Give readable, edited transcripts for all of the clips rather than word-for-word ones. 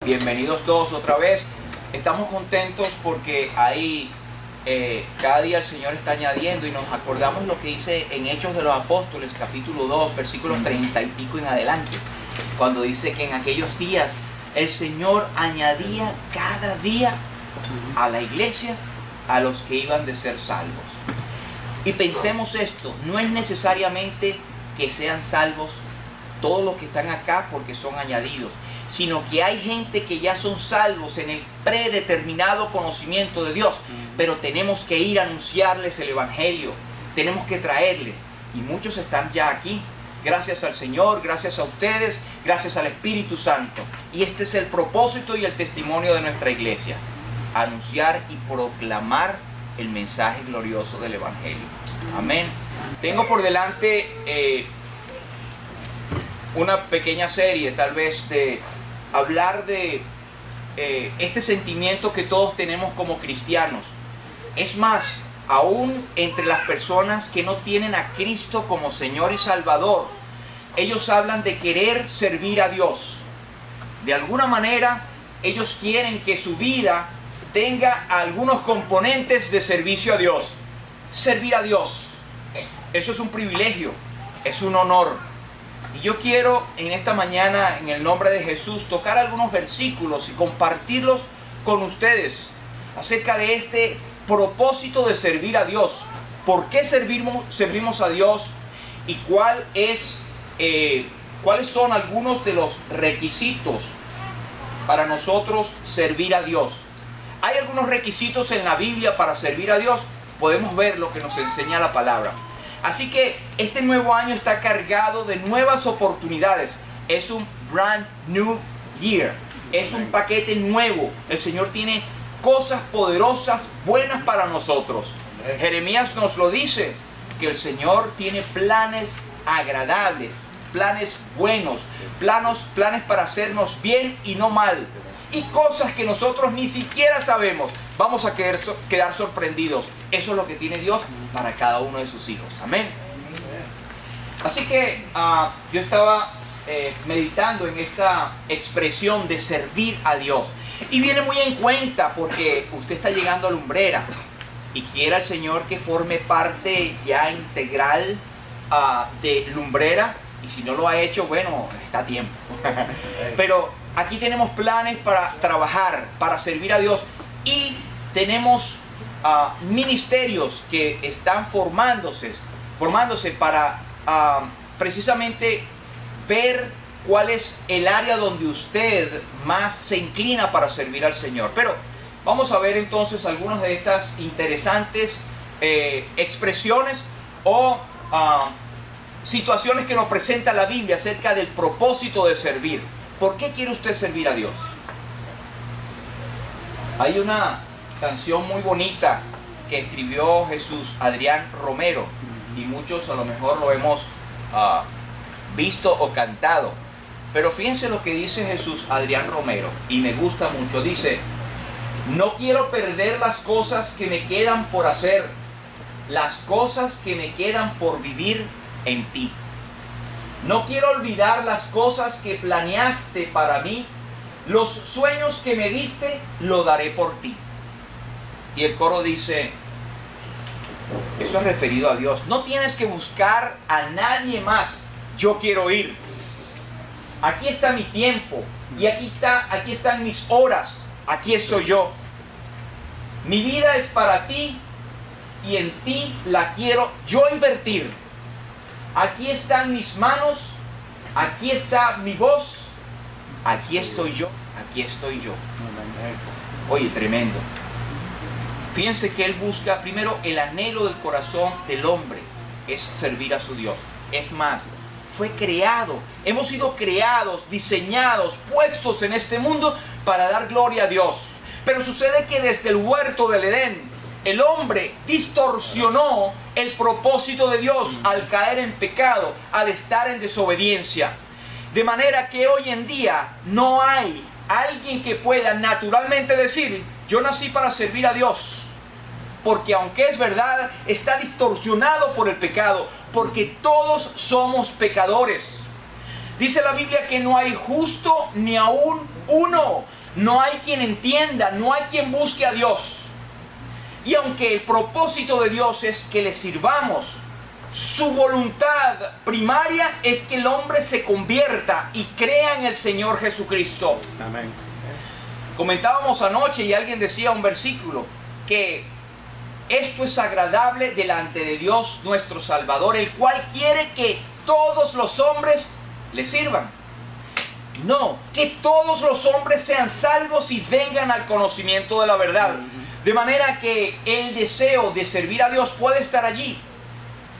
Bienvenidos todos otra vez. Estamos contentos porque ahí cada día el Señor está añadiendo y nos acordamos lo que dice en Hechos de los Apóstoles, capítulo 2, versículos 30 y pico en adelante, cuando dice que en aquellos días el Señor añadía cada día a la iglesia a los que iban de ser salvos. Y pensemos esto, no es necesariamente que sean salvos todos los que están acá porque son añadidos, sino que hay gente que ya son salvos en el predeterminado conocimiento de Dios, pero tenemos que ir a anunciarles el Evangelio, tenemos que traerles, y muchos están ya aquí, gracias al Señor, gracias a ustedes, gracias al Espíritu Santo, y este es el propósito y el testimonio de nuestra iglesia, anunciar y proclamar el mensaje glorioso del Evangelio. Amén. Tengo por delante una pequeña serie, tal vez, de hablar de este sentimiento que todos tenemos como cristianos. Es más, aún entre las personas que no tienen a Cristo como Señor y Salvador, ellos hablan de querer servir a Dios. De alguna manera, ellos quieren que su vida tenga algunos componentes de servicio a Dios. Servir a Dios, eso es un privilegio, es un honor. Y yo quiero en esta mañana, en el nombre de Jesús, tocar algunos versículos y compartirlos con ustedes acerca de este propósito de servir a Dios. ¿Por qué servimos a Dios? Y cuáles son algunos de los requisitos para nosotros servir a Dios. Hay algunos requisitos en la Biblia para servir a Dios. Podemos ver lo que nos enseña la palabra. Así que este nuevo año está cargado de nuevas oportunidades. Es un brand new year. Es un paquete nuevo. El Señor tiene cosas poderosas, buenas para nosotros. Jeremías nos lo dice, que el Señor tiene planes agradables, planes buenos, planes para hacernos bien y no mal. Y cosas que nosotros ni siquiera sabemos. Vamos a quedar sorprendidos. Eso es lo que tiene Dios para cada uno de sus hijos. Amén. Así que yo estaba meditando en esta expresión de servir a Dios. Y viene muy en cuenta porque usted está llegando a Lumbrera y quiere al Señor que forme parte ya integral de Lumbrera. Y si no lo ha hecho, bueno, está a tiempo. Pero aquí tenemos planes para trabajar, para servir a Dios. Y tenemos ministerios que están formándose para precisamente ver cuál es el área donde usted más se inclina para servir al Señor. Pero vamos a ver entonces algunas de estas interesantes expresiones o situaciones que nos presenta la Biblia acerca del propósito de servir. ¿Por qué quiere usted servir a Dios? Hay una canción muy bonita que escribió Jesús Adrián Romero y muchos a lo mejor lo hemos visto o cantado. Pero fíjense lo que dice Jesús Adrián Romero y me gusta mucho. Dice: no quiero perder las cosas que me quedan por hacer, las cosas que me quedan por vivir en ti. No quiero olvidar las cosas que planeaste para mí, los sueños que me diste, lo daré por ti. Y el coro dice, eso es referido a Dios. No tienes que buscar a nadie más. Yo quiero ir. Aquí está mi tiempo. Y aquí están mis horas. Aquí estoy yo. Mi vida es para ti. Y en ti la quiero yo invertir. Aquí están mis manos. Aquí está mi voz. Aquí estoy yo. Aquí estoy yo. Oye, tremendo. Fíjense que él busca primero el anhelo del corazón del hombre, es servir a su Dios. Es más, fue creado, hemos sido creados, diseñados, puestos en este mundo para dar gloria a Dios. Pero sucede que desde el huerto del Edén, el hombre distorsionó el propósito de Dios al caer en pecado, al estar en desobediencia. De manera que hoy en día no hay alguien que pueda naturalmente decir, yo nací para servir a Dios. Porque aunque es verdad, está distorsionado por el pecado, porque todos somos pecadores. Dice la Biblia que no hay justo ni aún uno. no hay quien entienda, no hay quien busque a Dios. Y aunque el propósito de Dios es que le sirvamos, su voluntad primaria es que el hombre se convierta y crea en el Señor Jesucristo. Amén. Comentábamos anoche y alguien decía un versículo que esto es agradable delante de Dios nuestro Salvador, el cual quiere que todos los hombres le sirvan. No, que todos los hombres sean salvos y vengan al conocimiento de la verdad. De manera que el deseo de servir a Dios puede estar allí,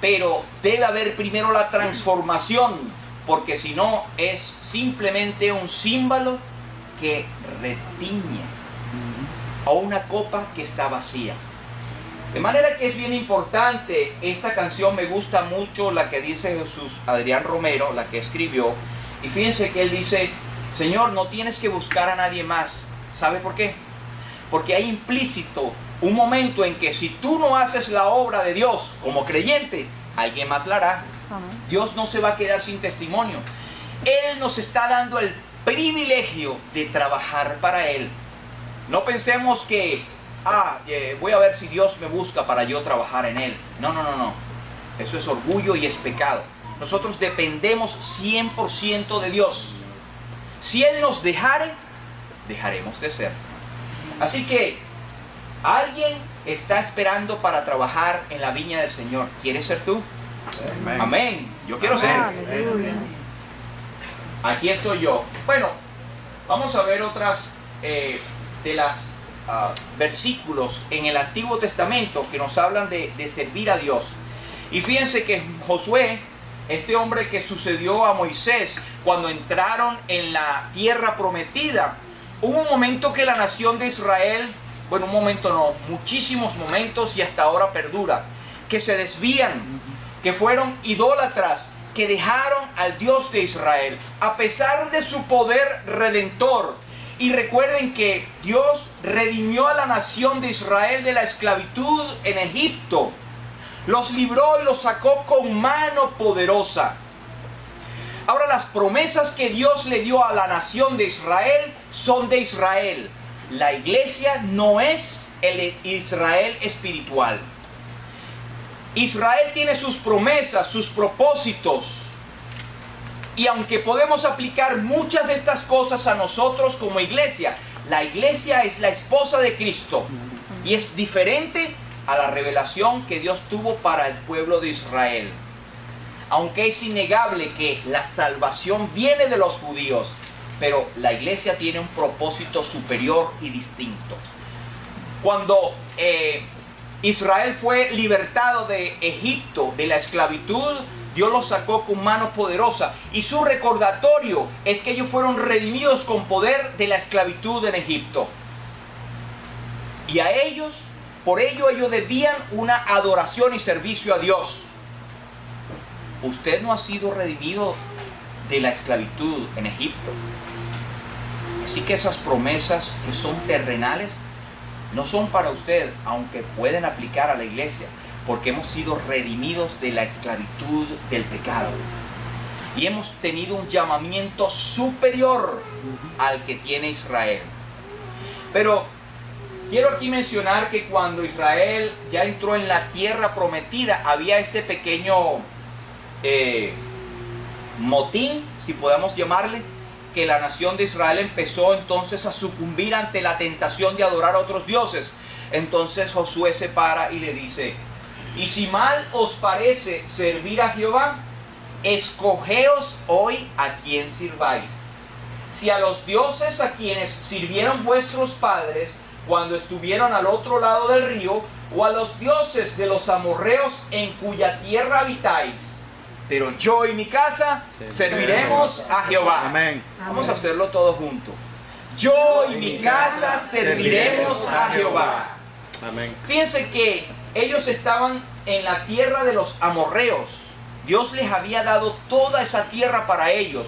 pero debe haber primero la transformación, porque si no es simplemente un símbolo que retiñe o una copa que está vacía. De manera que es bien importante, esta canción me gusta mucho, la que dice Jesús Adrián Romero, la que escribió, y fíjense que él dice: Señor, no tienes que buscar a nadie más. ¿Sabe por qué? Porque hay implícito un momento en que si tú no haces la obra de Dios como creyente, alguien más la hará. Dios no se va a quedar sin testimonio. Él nos está dando el privilegio de trabajar para Él. No pensemos que voy a ver si Dios me busca para yo trabajar en Él. No. Eso es orgullo y es pecado. Nosotros dependemos 100% de Dios. Si Él nos dejare, dejaremos de ser. Así que alguien está esperando para trabajar en la viña del Señor. ¿Quieres ser tú? Amén. Amén. Yo quiero ser. Aquí estoy yo. Bueno, vamos a ver otras de las versículos en el Antiguo Testamento que nos hablan de servir a Dios. Y fíjense que Josué, este hombre que sucedió a Moisés cuando entraron en la tierra prometida, hubo un momento que la nación de Israel, bueno, un momento no, muchísimos momentos y hasta ahora perdura, que se desvían, que fueron idólatras, que dejaron al Dios de Israel, a pesar de su poder redentor. Y recuerden que Dios redimió a la nación de Israel de la esclavitud en Egipto. Los libró y los sacó con mano poderosa. Ahora, las promesas que Dios le dio a la nación de Israel son de Israel. La iglesia no es el Israel espiritual. Israel tiene sus promesas, sus propósitos. Y aunque podemos aplicar muchas de estas cosas a nosotros como iglesia, la iglesia es la esposa de Cristo. Y es diferente a la revelación que Dios tuvo para el pueblo de Israel. Aunque es innegable que la salvación viene de los judíos, pero la iglesia tiene un propósito superior y distinto. Cuando Israel fue libertado de Egipto, de la esclavitud, Dios los sacó con mano poderosa. Y su recordatorio es que ellos fueron redimidos con poder de la esclavitud en Egipto. Y a ellos, por ello, ellos debían una adoración y servicio a Dios. Usted no ha sido redimido de la esclavitud en Egipto. Así que esas promesas que son terrenales no son para usted, aunque pueden aplicar a la iglesia, porque hemos sido redimidos de la esclavitud del pecado. Y hemos tenido un llamamiento superior al que tiene Israel. Pero quiero aquí mencionar que cuando Israel ya entró en la tierra prometida, había ese pequeño motín, si podemos llamarle, que la nación de Israel empezó entonces a sucumbir ante la tentación de adorar a otros dioses. Entonces Josué se para y le dice: y si mal os parece servir a Jehová, escogeos hoy a quién sirváis. Si a los dioses a quienes sirvieron vuestros padres cuando estuvieron al otro lado del río, o a los dioses de los amorreos en cuya tierra habitáis. Pero yo y mi casa serviremos a Jehová. Amén. Vamos a hacerlo todos juntos. Yo y mi casa serviremos a Jehová. Amén. Fíjense que ellos estaban en la tierra de los amorreos. Dios les había dado toda esa tierra para ellos.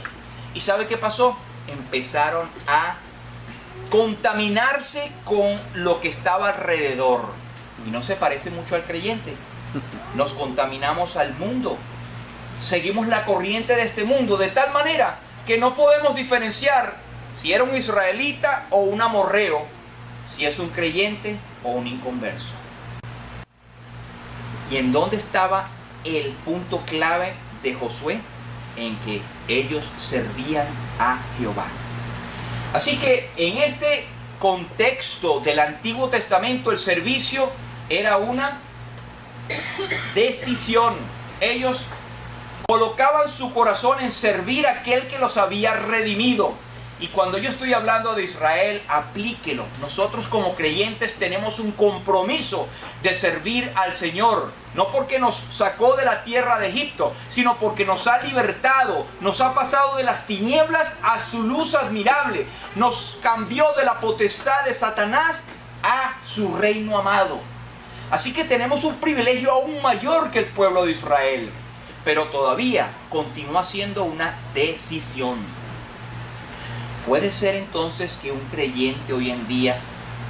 ¿Y sabe qué pasó? Empezaron a contaminarse con lo que estaba alrededor. Y no se parece mucho al creyente. Nos contaminamos al mundo. Seguimos la corriente de este mundo de tal manera que no podemos diferenciar si era un israelita o un amorreo, si es un creyente o un inconverso. ¿Y en dónde estaba el punto clave de Josué? En que ellos servían a Jehová. Así que en este contexto del Antiguo Testamento, el servicio era una decisión. Ellos colocaban su corazón en servir a aquel que los había redimido. Y cuando yo estoy hablando de Israel, aplíquelo. Nosotros como creyentes tenemos un compromiso de servir al Señor. No porque nos sacó de la tierra de Egipto, sino porque nos ha libertado, nos ha pasado de las tinieblas a su luz admirable. Nos cambió de la potestad de Satanás a su reino amado. Así que tenemos un privilegio aún mayor que el pueblo de Israel. Pero todavía continúa siendo una decisión. ¿Puede ser entonces que un creyente hoy en día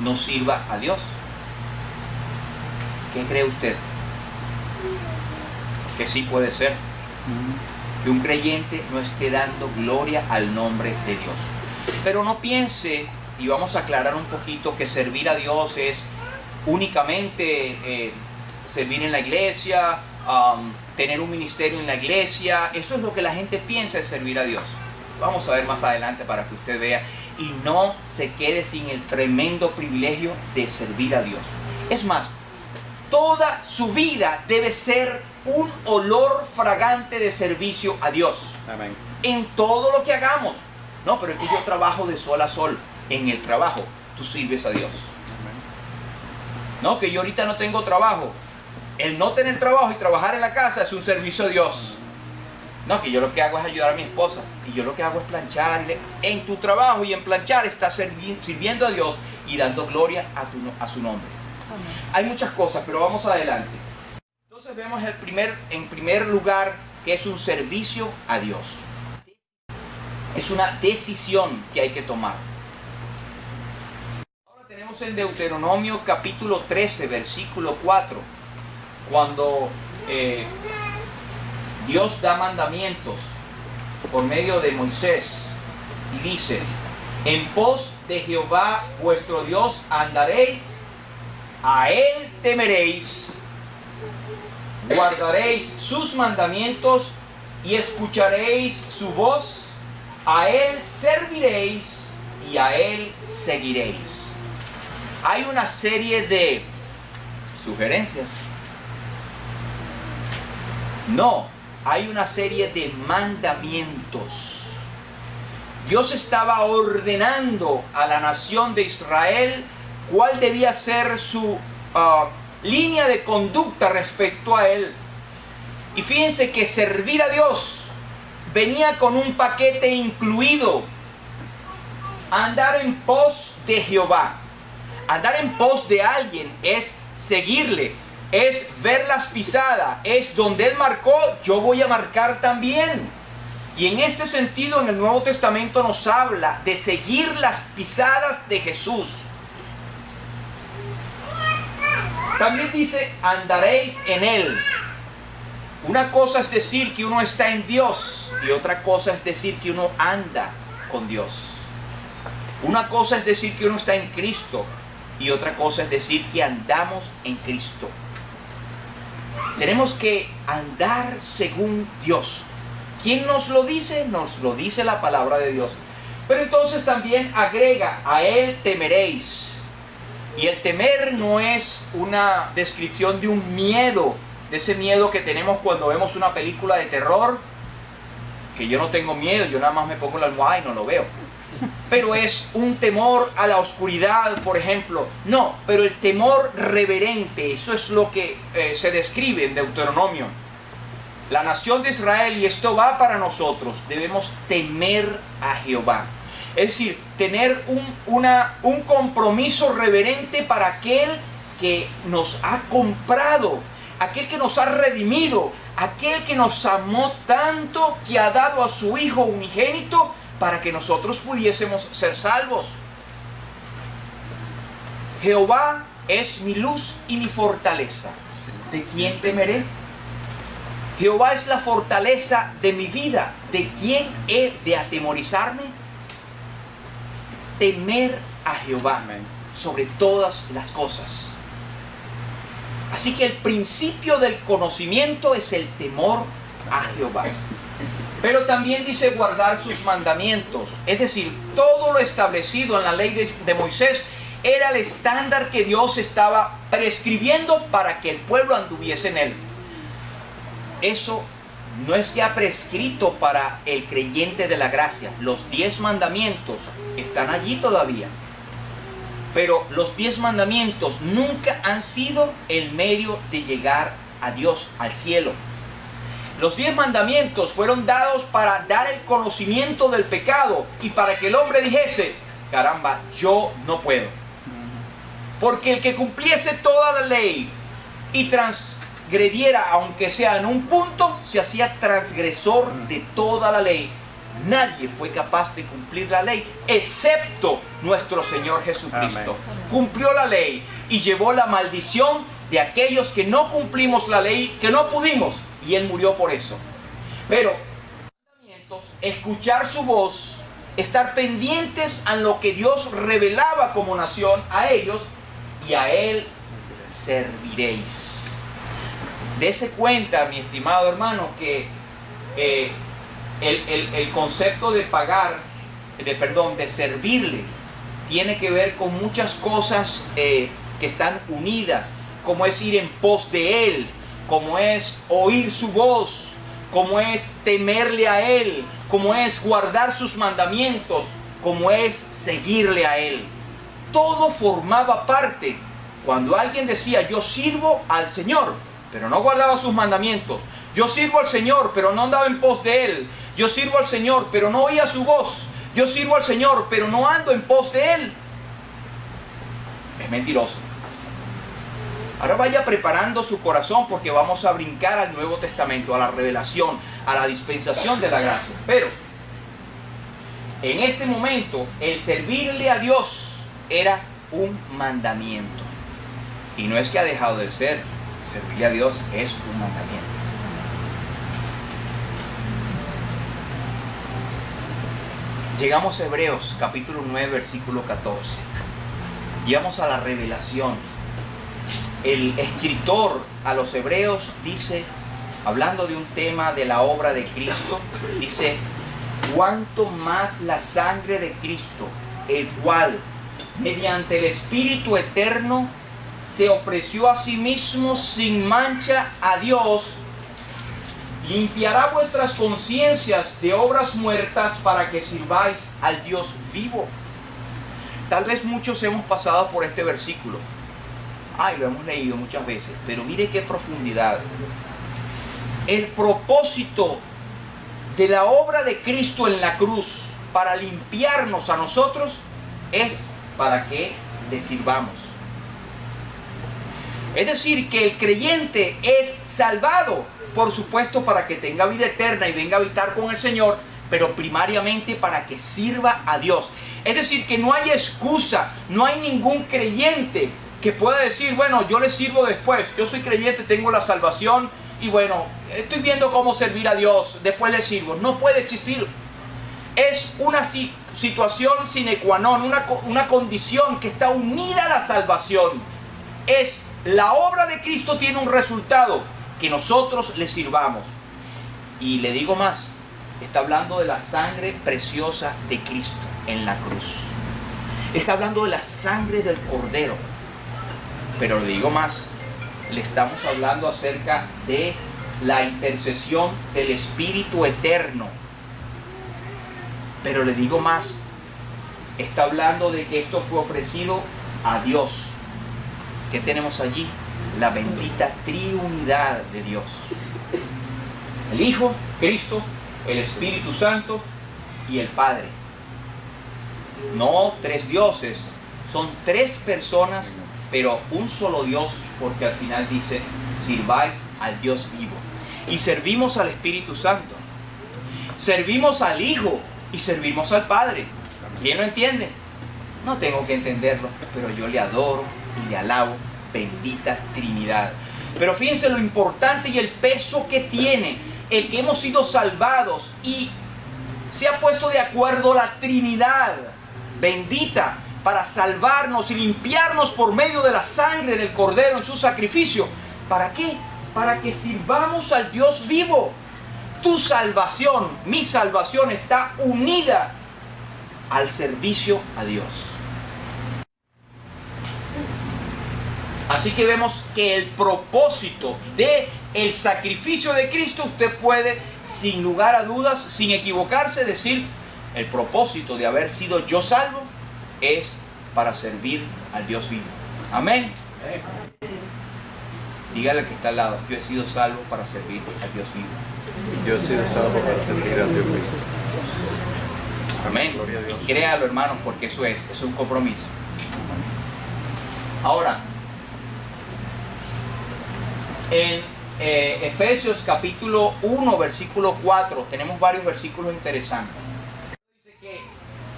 no sirva a Dios? ¿Qué cree usted? Que sí puede ser. Que un creyente no esté dando gloria al nombre de Dios. Pero no piense, y vamos a aclarar un poquito, que servir a Dios es únicamente servir en la iglesia, tener un ministerio en la iglesia. Eso es lo que la gente piensa de servir a Dios. Vamos a ver más adelante para que usted vea y no se quede sin el tremendo privilegio de servir a Dios. Es más, toda su vida debe ser un olor fragante de servicio a Dios. Amén. En todo lo que hagamos. No, pero es que yo trabajo de sol a sol. En el trabajo tú sirves a Dios. Amén. No, que yo ahorita no tengo trabajo. El no tener trabajo y trabajar en la casa es un servicio a Dios. No, que yo lo que hago es ayudar a mi esposa y yo lo que hago es planchar. En tu trabajo y en planchar estás sirviendo a Dios y dando gloria a su nombre. Amén. Hay muchas cosas, pero vamos adelante. Entonces vemos en primer lugar que es un servicio a Dios. Es una decisión que hay que tomar. Ahora tenemos en Deuteronomio capítulo 13, versículo 4, cuando Dios da mandamientos por medio de Moisés y dice: en pos de Jehová vuestro Dios andaréis, a él temeréis, guardaréis sus mandamientos y escucharéis su voz, a él serviréis y a él seguiréis. Hay una serie de sugerencias. No. Hay una serie de mandamientos. Dios estaba ordenando a la nación de Israel cuál debía ser su línea de conducta respecto a Él. Y fíjense que servir a Dios venía con un paquete incluido. Andar en pos de Jehová. Andar en pos de alguien es seguirle. Es ver las pisadas, es donde Él marcó, yo voy a marcar también. Y en este sentido, en el Nuevo Testamento nos habla de seguir las pisadas de Jesús. También dice, andaréis en Él. Una cosa es decir que uno está en Dios y otra cosa es decir que uno anda con Dios. Una cosa es decir que uno está en Cristo y otra cosa es decir que andamos en Cristo. Tenemos que andar según Dios. ¿Quién nos lo dice? Nos lo dice la palabra de Dios. Pero entonces también agrega, a Él temeréis. Y el temer no es una descripción de un miedo, de ese miedo que tenemos cuando vemos una película de terror, que yo no tengo miedo, yo nada más me pongo la almohada y no lo veo. Pero es un temor a la oscuridad, por ejemplo. No, pero el temor reverente, eso es lo que se describe en Deuteronomio. La nación de Israel, y esto va para nosotros, debemos temer a Jehová. Es decir, tener un compromiso reverente para aquel que nos ha comprado, aquel que nos ha redimido, aquel que nos amó tanto que ha dado a su Hijo unigénito para que nosotros pudiésemos ser salvos. Jehová es mi luz y mi fortaleza. ¿De quién temeré? Jehová es la fortaleza de mi vida. ¿De quién he de atemorizarme? temer a Jehová sobre todas las cosas. Así que el principio del conocimiento es el temor a Jehová. Pero también dice guardar sus mandamientos. Es decir, todo lo establecido en la ley de Moisés era el estándar que Dios estaba prescribiendo para que el pueblo anduviese en él. Eso no es ya prescrito para el creyente de la gracia. Los 10 mandamientos están allí todavía. Pero los 10 mandamientos nunca han sido el medio de llegar a Dios, al cielo. Los 10 mandamientos fueron dados para dar el conocimiento del pecado y para que el hombre dijese, caramba, yo no puedo. Porque el que cumpliese toda la ley y transgrediera, aunque sea en un punto, se hacía transgresor de toda la ley. Nadie fue capaz de cumplir la ley, excepto nuestro Señor Jesucristo. Amén. Cumplió la ley y llevó la maldición de aquellos que no cumplimos la ley, que no pudimos, y Él murió por eso. Pero, escuchar su voz, estar pendientes a lo que Dios revelaba como nación a ellos, y a Él serviréis. Dese cuenta, mi estimado hermano, que el concepto de de servirle, tiene que ver con muchas cosas que están unidas, como es ir en pos de Él, como es oír su voz, como es temerle a Él, como es guardar sus mandamientos, como es seguirle a Él. Todo formaba parte. Cuando alguien decía, yo sirvo al Señor, pero no guardaba sus mandamientos. Yo sirvo al Señor, pero no andaba en pos de Él. Yo sirvo al Señor, pero no oía su voz. Yo sirvo al Señor, pero no ando en pos de Él. Es mentiroso. Ahora vaya preparando su corazón porque vamos a brincar al Nuevo Testamento, a la revelación, a la dispensación de la gracia. Pero en este momento el servirle a Dios era un mandamiento. Y no es que ha dejado de ser. Servirle a Dios es un mandamiento. Llegamos a Hebreos capítulo 9 versículo 14. Llegamos a la revelación. El escritor a los Hebreos dice, hablando de un tema de la obra de Cristo, dice, cuánto más la sangre de Cristo, el cual mediante el Espíritu eterno se ofreció a sí mismo sin mancha a Dios, limpiará vuestras conciencias de obras muertas para que sirváis al Dios vivo. Tal vez muchos hemos pasado por este versículo. Lo hemos leído muchas veces, pero mire qué profundidad. El propósito de la obra de Cristo en la cruz para limpiarnos a nosotros es para que le sirvamos. Es decir, que el creyente es salvado, por supuesto, para que tenga vida eterna y venga a habitar con el Señor, pero primariamente para que sirva a Dios. Es decir, que no hay excusa, no hay ningún creyente que pueda decir, bueno, yo le sirvo después, yo soy creyente, tengo la salvación y bueno, estoy viendo cómo servir a Dios, después le sirvo. No puede existir. Es una situación sine qua non, una condición que está unida a la salvación. Es la obra de Cristo, tiene un resultado, que nosotros le sirvamos. Y le digo más, está hablando de la sangre preciosa de Cristo en la cruz. Está hablando de la sangre del Cordero. Pero le digo más, le estamos hablando acerca de la intercesión del Espíritu eterno. Pero le digo más, está hablando de que esto fue ofrecido a Dios. ¿Qué tenemos allí? La bendita triunidad de Dios. El Hijo, Cristo, el Espíritu Santo y el Padre. No tres dioses, son tres personas, pero un solo Dios, porque al final dice, sirváis al Dios vivo. Y servimos al Espíritu Santo, servimos al Hijo y servimos al Padre. ¿Quién lo entiende? No tengo que entenderlo, pero yo le adoro y le alabo, bendita Trinidad. Pero fíjense lo importante y el peso que tiene el que hemos sido salvados y se ha puesto de acuerdo la Trinidad bendita para salvarnos y limpiarnos por medio de la sangre del Cordero en su sacrificio. ¿Para qué? Para que sirvamos al Dios vivo. Tu salvación, mi salvación, está unida al servicio a Dios. Así que vemos que el propósito del sacrificio de Cristo, usted puede, sin lugar a dudas, sin equivocarse, decir, el propósito de haber sido yo salvo es para servir al Dios vivo. Amén. Dígale al que está al lado, yo he sido salvo para servir al Dios vivo. Yo he sido salvo para servir al Dios vivo. Amén. Y créalo, hermanos, porque eso es un compromiso. Ahora, en Efesios capítulo 1, versículo 4, tenemos varios versículos interesantes. Dice que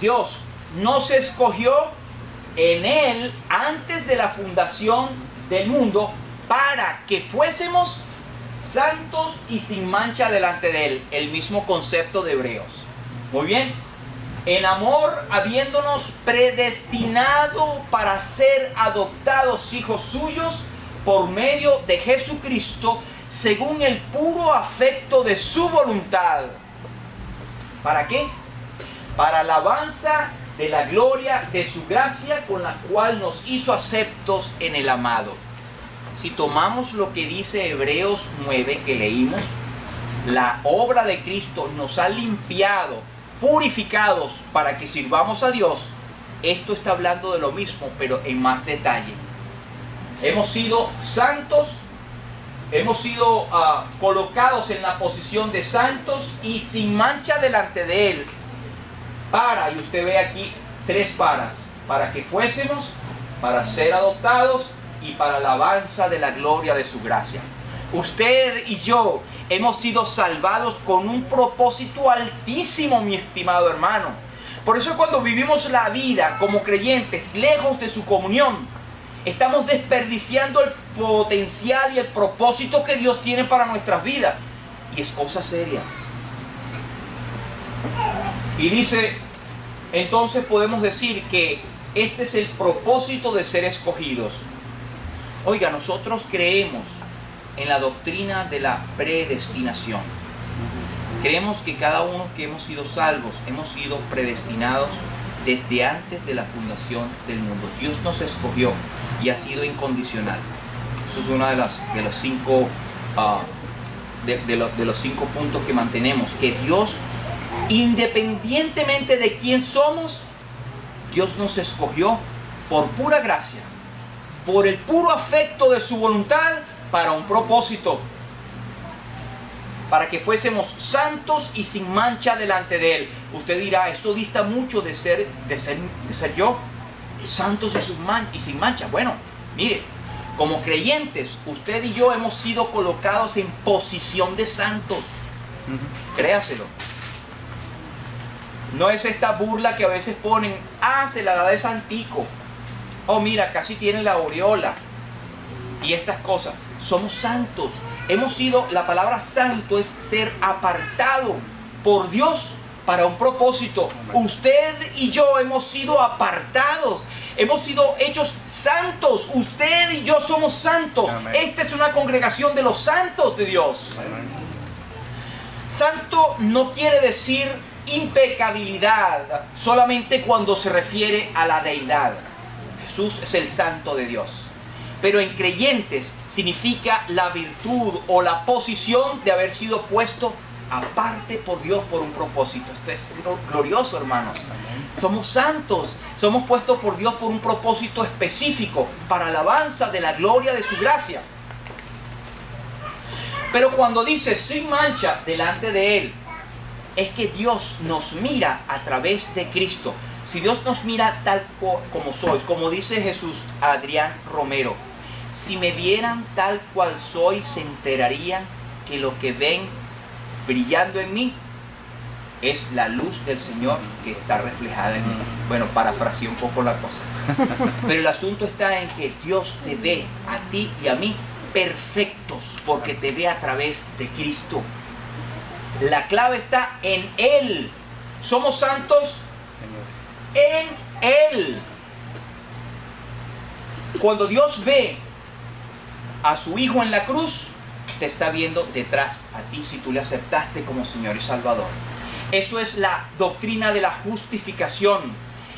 Dios nos escogió en Él antes de la fundación del mundo para que fuésemos santos y sin mancha delante de Él. El mismo concepto de Hebreos. Muy bien. En amor, habiéndonos predestinado para ser adoptados hijos suyos por medio de Jesucristo, según el puro afecto de su voluntad. ¿Para qué? Para alabanza de la gloria de su gracia, con la cual nos hizo aceptos en el amado. Si tomamos lo que dice Hebreos 9 que leímos, la obra de Cristo nos ha limpiado, purificados para que sirvamos a Dios. Esto está hablando de lo mismo, pero en más detalle. Hemos sido santos, hemos sido colocados en la posición de santos y sin mancha delante de Él. Y usted ve aquí tres para que fuésemos, para ser adoptados y para alabanza de la gloria de su gracia. Usted y yo hemos sido salvados con un propósito altísimo, mi estimado hermano. Por eso cuando vivimos la vida como creyentes, lejos de su comunión, estamos desperdiciando el potencial y el propósito que Dios tiene para nuestras vidas. Y es cosa seria. Y dice, entonces podemos decir que este es el propósito de ser escogidos. Oiga, nosotros creemos en la doctrina de la predestinación. Creemos que cada uno que hemos sido salvos, hemos sido predestinados desde antes de la fundación del mundo. Dios nos escogió y ha sido incondicional. Eso es uno de los cinco puntos que mantenemos. Que Dios, independientemente de quién somos, Dios nos escogió por pura gracia, por el puro afecto de su voluntad, para un propósito, para que fuésemos santos y sin mancha delante de Él. Usted dirá, esto dista mucho de ser yo, santos y sin mancha. Bueno, mire, como creyentes, usted y yo hemos sido colocados en posición de santos. Créaselo. No es esta burla que a veces ponen, se la da de santico. Oh, mira, casi tiene la aureola. Y estas cosas. Somos santos. Hemos sido, la palabra santo es ser apartado por Dios para un propósito. Usted y yo hemos sido apartados. Hemos sido hechos santos. Usted y yo somos santos. Amén. Esta es una congregación de los santos de Dios. Amén. Santo no quiere decir impecabilidad solamente cuando se refiere a la deidad. Jesús es el santo de Dios. Pero en creyentes significa la virtud o la posición de haber sido puesto aparte por Dios por un propósito. Esto es glorioso, hermanos. Somos santos, somos puestos por Dios por un propósito específico, para alabanza de la gloria de su gracia. Pero cuando dice sin mancha delante de Él, es que Dios nos mira a través de Cristo. Si Dios nos mira tal como sois, como dice Jesús a Adrián Romero, si me vieran tal cual soy, se enterarían que lo que ven brillando en mí es la luz del Señor que está reflejada en mí. Bueno, parafraseé un poco la cosa. Pero el asunto está en que Dios te ve a ti y a mí perfectos, porque te ve a través de Cristo. La clave está en Él. Somos santos en Él. Cuando Dios ve a su Hijo en la cruz, te está viendo detrás a ti si tú le aceptaste como Señor y Salvador. Eso es la doctrina de la justificación.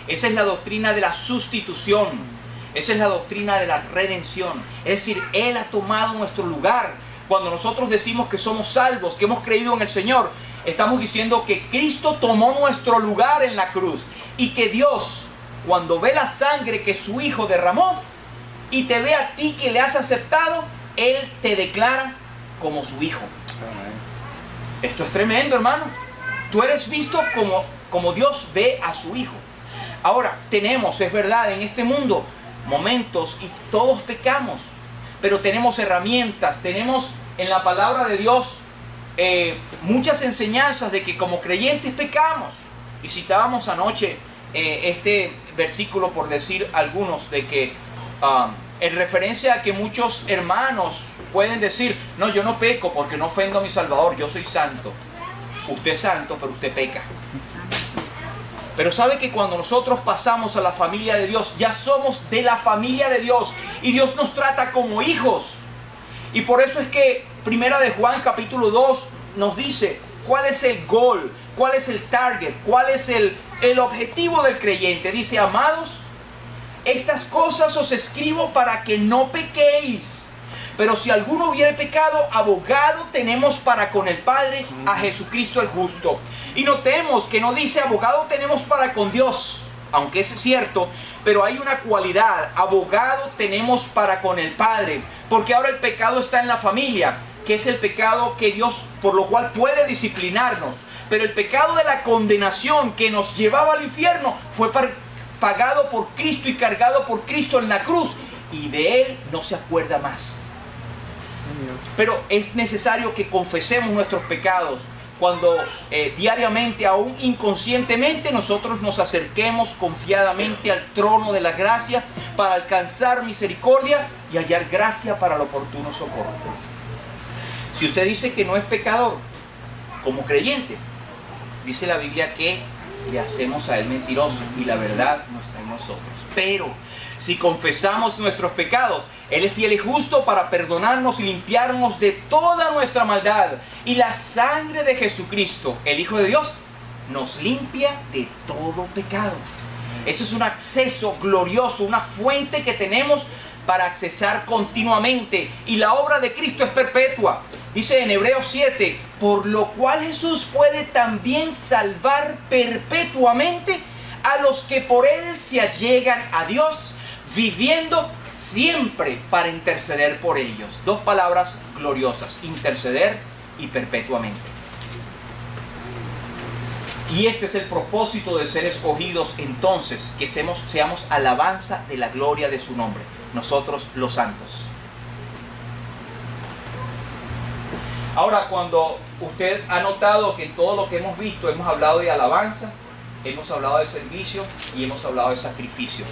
Esa es la doctrina de la sustitución. Esa es la doctrina de la redención. Es decir, Él ha tomado nuestro lugar. Cuando nosotros decimos que somos salvos, que hemos creído en el Señor, estamos diciendo que Cristo tomó nuestro lugar en la cruz. Y que Dios, cuando ve la sangre que su Hijo derramó y te ve a ti que le has aceptado, Él te declara como su Hijo. Esto es tremendo, hermano. Tú eres visto como Dios ve a su Hijo. Ahora, tenemos, es verdad, en este mundo momentos y todos pecamos, pero tenemos herramientas, tenemos en la palabra de Dios muchas enseñanzas de que como creyentes pecamos. Y citábamos anoche este versículo, por decir algunos, de que en referencia a que muchos hermanos pueden decir: no, yo no peco porque no ofendo a mi Salvador, yo soy santo. Usted es santo, pero usted peca. Pero sabe que cuando nosotros pasamos a la familia de Dios, ya somos de la familia de Dios y Dios nos trata como hijos. Y por eso es que Primera de Juan capítulo 2 nos dice cuál es el goal, cuál es el target, cuál es el objetivo del creyente. Dice: amados, estas cosas os escribo para que no pequéis. Pero si alguno hubiere pecado, abogado tenemos para con el Padre, a Jesucristo el justo. Y notemos que no dice abogado tenemos para con Dios, aunque es cierto, pero hay una cualidad: abogado tenemos para con el Padre. Porque ahora el pecado está en la familia, que es el pecado que Dios, por lo cual puede disciplinarnos. Pero el pecado de la condenación que nos llevaba al infierno fue pagado por Cristo y cargado por Cristo en la cruz. Y de Él no se acuerda más. Pero es necesario que confesemos nuestros pecados cuando diariamente, aún inconscientemente, nosotros nos acerquemos confiadamente al trono de la gracia para alcanzar misericordia y hallar gracia para el oportuno socorro. Si usted dice que no es pecador, como creyente, dice la Biblia que le hacemos a Él mentiroso y la verdad no está en nosotros. Pero si confesamos nuestros pecados, Él es fiel y justo para perdonarnos y limpiarnos de toda nuestra maldad. Y la sangre de Jesucristo, el Hijo de Dios, nos limpia de todo pecado. Eso es un acceso glorioso, una fuente que tenemos para accesar continuamente. Y la obra de Cristo es perpetua. Dice en Hebreos 7, por lo cual Jesús puede también salvar perpetuamente a los que por Él se allegan a Dios, viviendo siempre para interceder por ellos. Dos palabras gloriosas: interceder y perpetuamente. Y este es el propósito de ser escogidos entonces, que seamos alabanza de la gloria de su nombre, nosotros los santos. Ahora, cuando usted ha notado que en todo lo que hemos visto hemos hablado de alabanza, hemos hablado de servicio y hemos hablado de sacrificio.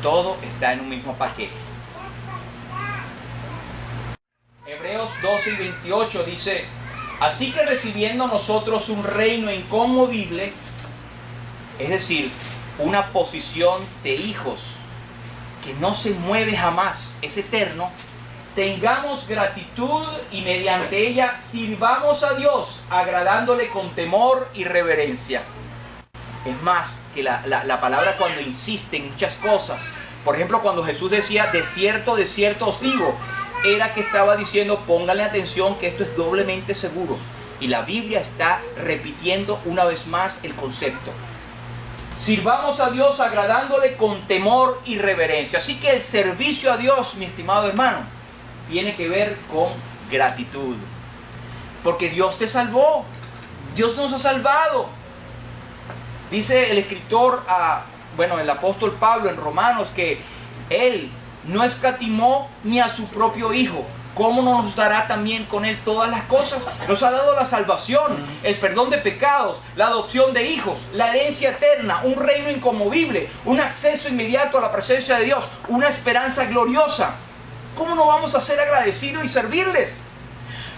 Todo está en un mismo paquete. Hebreos 12 y 28 dice: así que recibiendo nosotros un reino inconmovible, es decir, una posición de hijos que no se mueve jamás, es eterno, tengamos gratitud y mediante ella sirvamos a Dios, agradándole con temor y reverencia. Es más que la palabra cuando insiste en muchas cosas. Por ejemplo, cuando Jesús decía de cierto os digo, era que estaba diciendo: pónganle atención que esto es doblemente seguro. Y la Biblia está repitiendo una vez más el concepto. Sirvamos a Dios agradándole con temor y reverencia. Así que el servicio a Dios, mi estimado hermano, tiene que ver con gratitud. Porque Dios te salvó. Dios nos ha salvado. Dice el escritor, el apóstol Pablo en Romanos, que Él no escatimó ni a su propio Hijo. ¿Cómo no nos dará también con Él todas las cosas? Nos ha dado la salvación, el perdón de pecados, la adopción de hijos, la herencia eterna, un reino inconmovible, un acceso inmediato a la presencia de Dios, una esperanza gloriosa. ¿Cómo no vamos a ser agradecidos y servirles?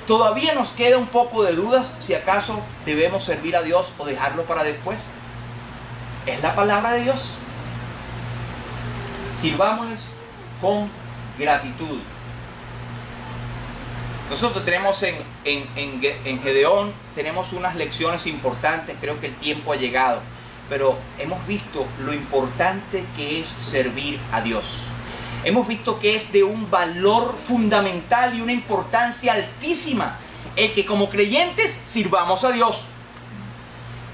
Todavía nos queda un poco de dudas si acaso debemos servir a Dios o dejarlo para después. Es la palabra de Dios. Sirvámosles con gratitud. Nosotros tenemos en Gedeón, tenemos unas lecciones importantes, creo que el tiempo ha llegado, pero hemos visto lo importante que es servir a Dios. Hemos visto que es de un valor fundamental y una importancia altísima el que como creyentes sirvamos a Dios.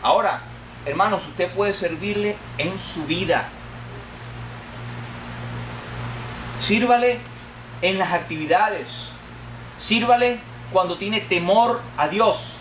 Ahora, hermanos, usted puede servirle en su vida. Sírvale en las actividades. Sírvale cuando tiene temor a Dios.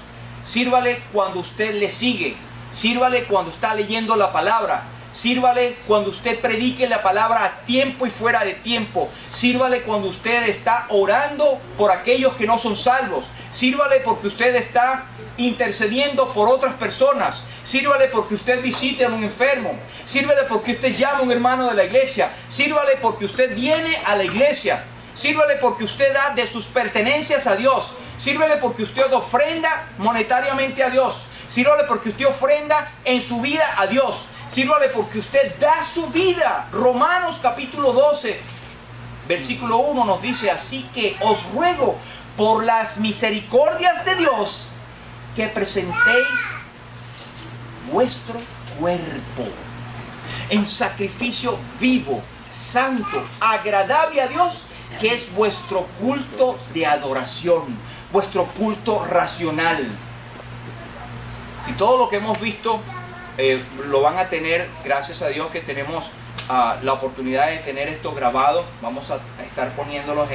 Sírvale cuando usted le sigue. Sírvale cuando está leyendo la palabra. Sírvale cuando usted predique la palabra a tiempo y fuera de tiempo. Sírvale cuando usted está orando por aquellos que no son salvos. Sírvale porque usted está intercediendo por otras personas. Sírvale porque usted visite a un enfermo. Sírvale porque usted llama a un hermano de la iglesia. Sírvale porque usted viene a la iglesia. Sírvale porque usted da de sus pertenencias a Dios. Sírvale porque usted ofrenda monetariamente a Dios. Sírvale porque usted ofrenda en su vida a Dios. Sírvale porque usted da su vida. Romanos capítulo 12, versículo 1 nos dice: así que os ruego por las misericordias de Dios que presentéis vuestro cuerpo en sacrificio vivo, santo, agradable a Dios, que es vuestro culto de adoración, vuestro culto racional. Si todo lo que hemos visto lo van a tener, gracias a Dios que tenemos la oportunidad de tener esto grabado, vamos a estar poniéndolos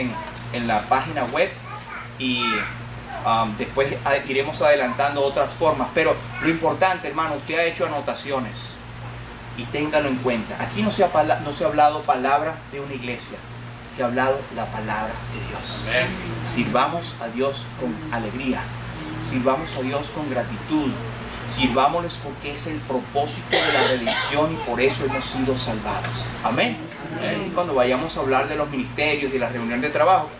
en la página web y después iremos adelantando otras formas. Pero lo importante, hermano, usted ha hecho anotaciones y téngalo en cuenta. Aquí no se ha hablado palabra de una iglesia, se ha hablado la palabra de Dios. Amén. Sirvamos a Dios con alegría, sirvamos a Dios con gratitud, sirvámosles porque es el propósito de la redención y por eso hemos sido salvados. Amén. Amén. Y cuando vayamos a hablar de los ministerios y de las reuniones de trabajo,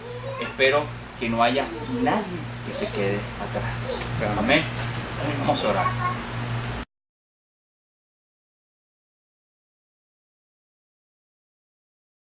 espero que no haya nadie que se quede atrás. Amén. Vamos a orar.